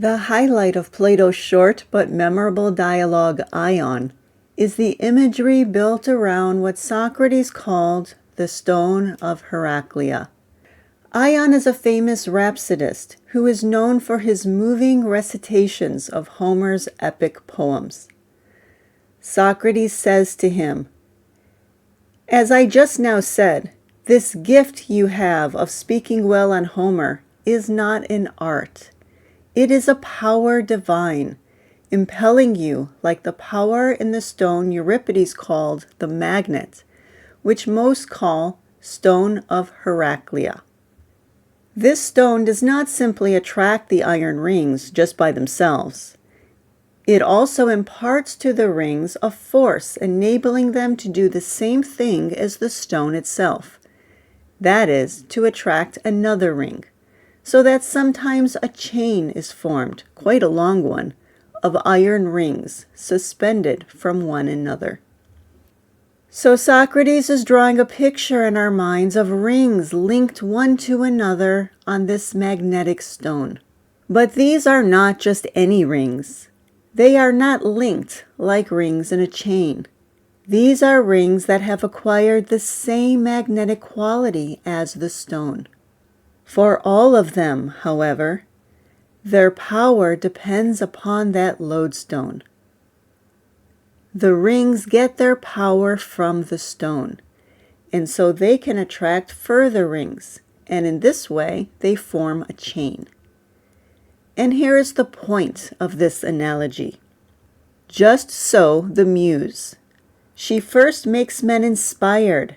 The highlight of Plato's short but memorable dialogue Ion is the imagery built around what Socrates called the stone of Heraclea. Ion is a famous rhapsodist who is known for his moving recitations of Homer's epic poems. Socrates says to him, "As I just now said, this gift you have of speaking well on Homer is not an art. It is a power divine, impelling you like the power in the stone Euripides called the magnet, which most call stone of Heraclea. This stone does not simply attract the iron rings just by themselves. It also imparts to the rings a force enabling them to do the same thing as the stone itself. That is, to attract another ring, so that sometimes a chain is formed, quite a long one, of iron rings suspended from one another." So Socrates is drawing a picture in our minds of rings linked one to another on this magnetic stone. But these are not just any rings. They are not linked like rings in a chain. These are rings that have acquired the same magnetic quality as the stone. For all of them, however, their power depends upon that lodestone. The rings get their power from the stone, and so they can attract further rings, and in this way they form a chain. And here is the point of this analogy. Just so the muse. She first makes men inspired,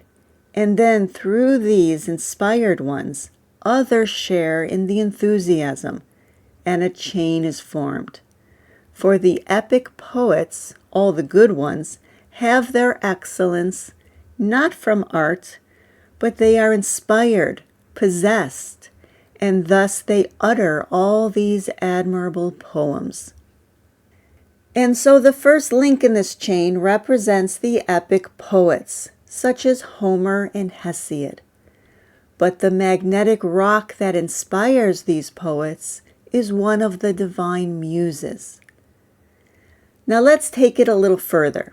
and then through these inspired ones, others share in the enthusiasm, and a chain is formed. For the epic poets, all the good ones, have their excellence not from art, but they are inspired, possessed, and thus they utter all these admirable poems. And so the first link in this chain represents the epic poets, such as Homer and Hesiod. But the magnetic rock that inspires these poets is one of the divine muses. Now let's take it a little further.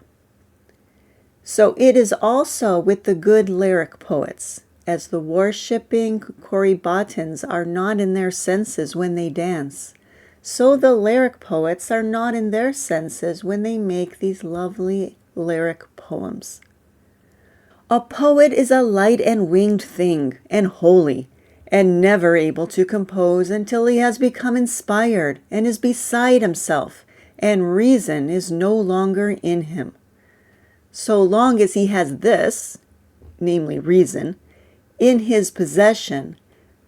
So it is also with the good lyric poets, as the worshipping Corybatans are not in their senses when they dance, so the lyric poets are not in their senses when they make these lovely lyric poems. A poet is a light and winged thing, and holy, and never able to compose until he has become inspired and is beside himself, and reason is no longer in him. So long as he has this, namely reason, in his possession,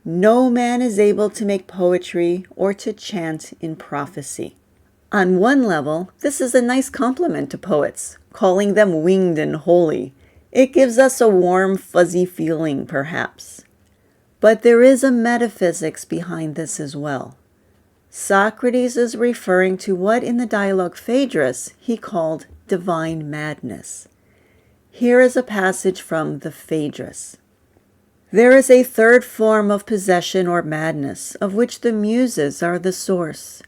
no man is able to make poetry or to chant in prophecy. On one level, this is a nice compliment to poets, calling them winged and holy. It gives us a warm, fuzzy feeling, perhaps. But there is a metaphysics behind this as well. Socrates is referring to what in the dialogue Phaedrus he called divine madness. Here is a passage from the Phaedrus. "There is a third form of possession or madness, of which the muses are the source.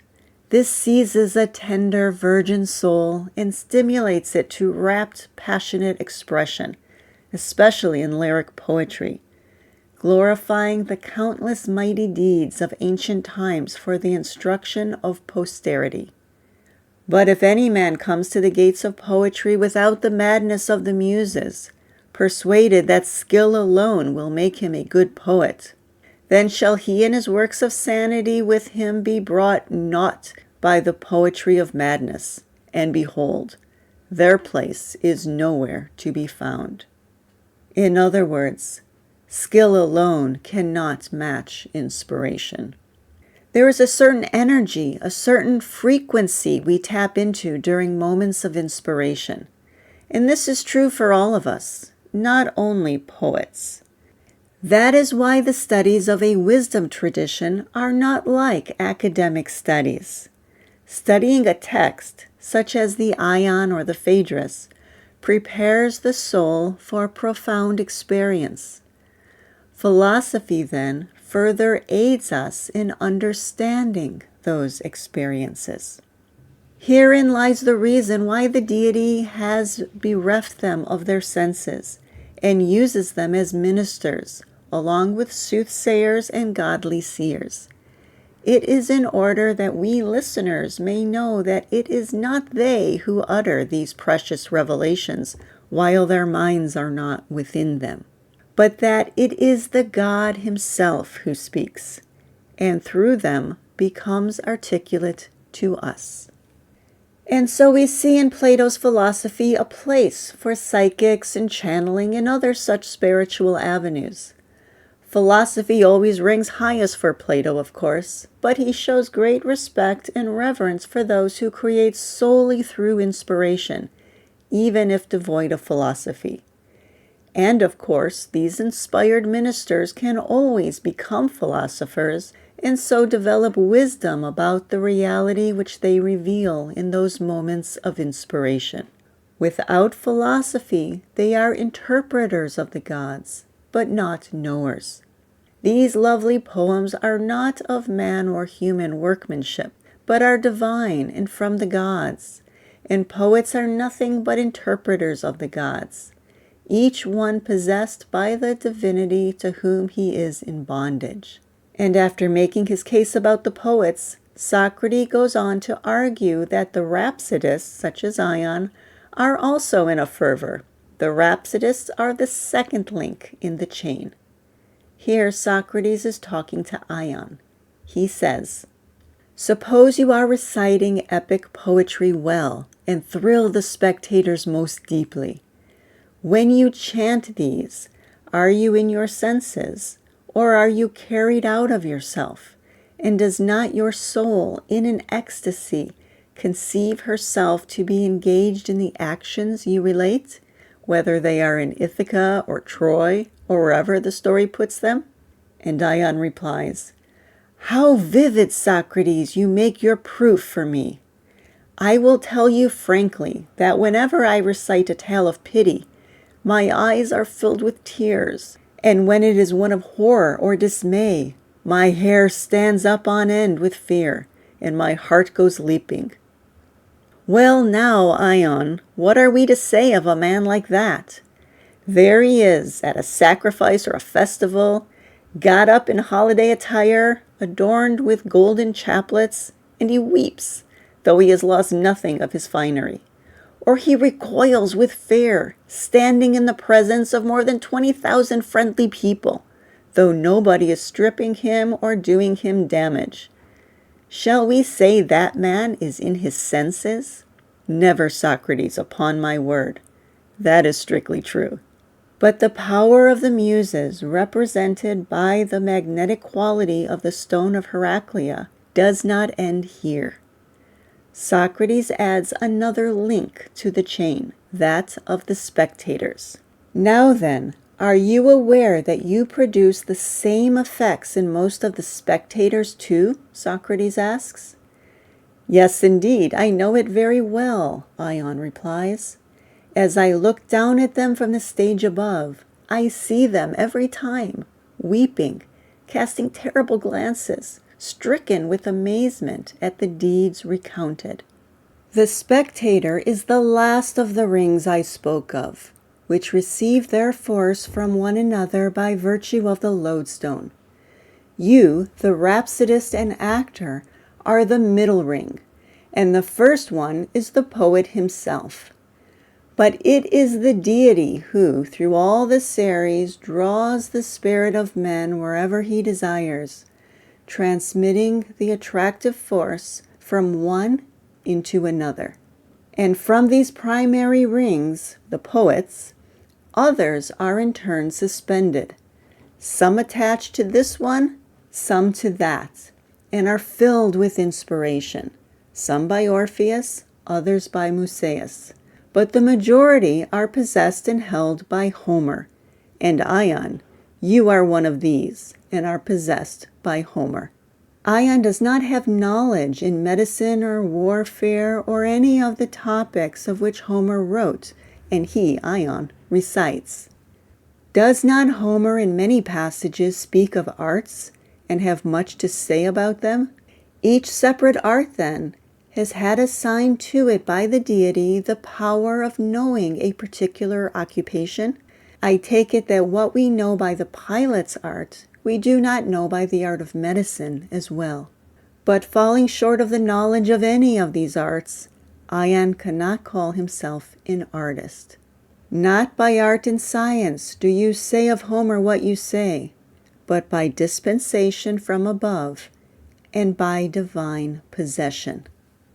This seizes a tender virgin soul and stimulates it to rapt, passionate expression, especially in lyric poetry, glorifying the countless mighty deeds of ancient times for the instruction of posterity. But if any man comes to the gates of poetry without the madness of the muses, persuaded that skill alone will make him a good poet, then shall he and his works of sanity with him be brought naught by the poetry of madness, and behold, their place is nowhere to be found." In other words, skill alone cannot match inspiration. There is a certain energy, a certain frequency we tap into during moments of inspiration. And this is true for all of us, not only poets. That is why the studies of a wisdom tradition are not like academic studies. Studying a text, such as the Ion or the Phaedrus, prepares the soul for profound experience. Philosophy, then, further aids us in understanding those experiences. Herein lies the reason why the deity has bereft them of their senses and uses them as ministers, along with soothsayers and godly seers. It is in order that we listeners may know that it is not they who utter these precious revelations while their minds are not within them, but that it is the God himself who speaks, and through them becomes articulate to us. And so we see in Plato's philosophy a place for psychics and channeling and other such spiritual avenues. Philosophy always ranks highest for Plato, of course, but he shows great respect and reverence for those who create solely through inspiration, even if devoid of philosophy. And of course, these inspired ministers can always become philosophers and so develop wisdom about the reality which they reveal in those moments of inspiration. Without philosophy, they are interpreters of the gods, but not knowers. These lovely poems are not of man or human workmanship, but are divine and from the gods, and poets are nothing but interpreters of the gods, each one possessed by the divinity to whom he is in bondage. And after making his case about the poets, Socrates goes on to argue that the rhapsodists, such as Ion, are also in a fervor. The rhapsodists are the second link in the chain. Here Socrates is talking to Ion. He says, "Suppose you are reciting epic poetry well and thrill the spectators most deeply. When you chant these, are you in your senses, or are you carried out of yourself? And does not your soul, in an ecstasy, conceive herself to be engaged in the actions you relate, whether they are in Ithaca or Troy, or wherever the story puts them?" And Ion replies, "How vivid, Socrates, you make your proof for me. I will tell you frankly that whenever I recite a tale of pity, my eyes are filled with tears, and when it is one of horror or dismay, my hair stands up on end with fear, and my heart goes leaping. Well now, Ion, what are we to say of a man like that? There he is, at a sacrifice or a festival, got up in holiday attire, adorned with golden chaplets, and he weeps, though he has lost nothing of his finery. Or he recoils with fear, standing in the presence of more than 20,000 friendly people, though nobody is stripping him or doing him damage. Shall we say that man is in his senses? Never, Socrates, upon my word. That is strictly true. But the power of the Muses, represented by the magnetic quality of the stone of Heraclea, does not end here. Socrates adds another link to the chain, that of the spectators. Now then, are you aware that you produce the same effects in most of the spectators too? Socrates asks. Yes, indeed, I know it very well, Ion replies. As I look down at them from the stage above, I see them every time, weeping, casting terrible glances, stricken with amazement at the deeds recounted. The spectator is the last of the rings I spoke of, which receive their force from one another by virtue of the lodestone. You, the rhapsodist and actor, are the middle ring, and the first one is the poet himself. But it is the deity who, through all the series, draws the spirit of men wherever he desires, transmitting the attractive force from one into another. And from these primary rings, the poets, others are in turn suspended, some attached to this one, some to that, and are filled with inspiration, some by Orpheus, others by Musaeus. But the majority are possessed and held by Homer, and Ion, you are one of these, and are possessed by Homer. Ion does not have knowledge in medicine or warfare or any of the topics of which Homer wrote, and he, Ion, recites. Does not Homer in many passages speak of arts, and have much to say about them? Each separate art, then, has had assigned to it by the deity the power of knowing a particular occupation. I take it that what we know by the pilot's art, we do not know by the art of medicine as well. But falling short of the knowledge of any of these arts, Ion cannot call himself an artist. Not by art and science do you say of Homer what you say, but by dispensation from above and by divine possession.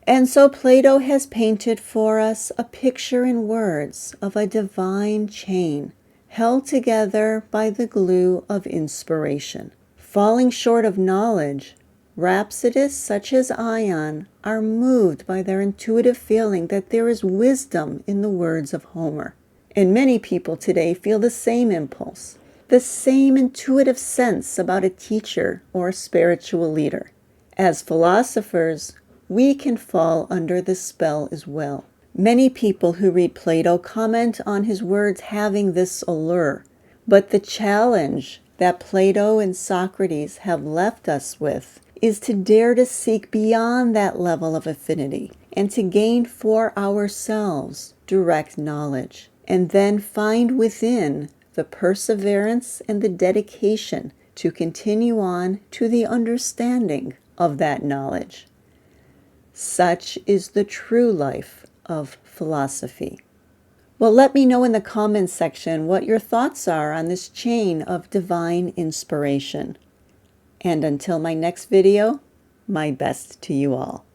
And so Plato has painted for us a picture in words of a divine chain held together by the glue of inspiration. Falling short of knowledge, rhapsodists such as Ion are moved by their intuitive feeling that there is wisdom in the words of Homer. And many people today feel the same impulse, the same intuitive sense about a teacher or a spiritual leader. As philosophers, we can fall under this spell as well. Many people who read Plato comment on his words having this allure, but the challenge that Plato and Socrates have left us with is to dare to seek beyond that level of affinity and to gain for ourselves direct knowledge, and then find within the perseverance and the dedication to continue on to the understanding of that knowledge. Such is the true life of philosophy. Well, let me know in the comments section what your thoughts are on this chain of divine inspiration. And until my next video, my best to you all.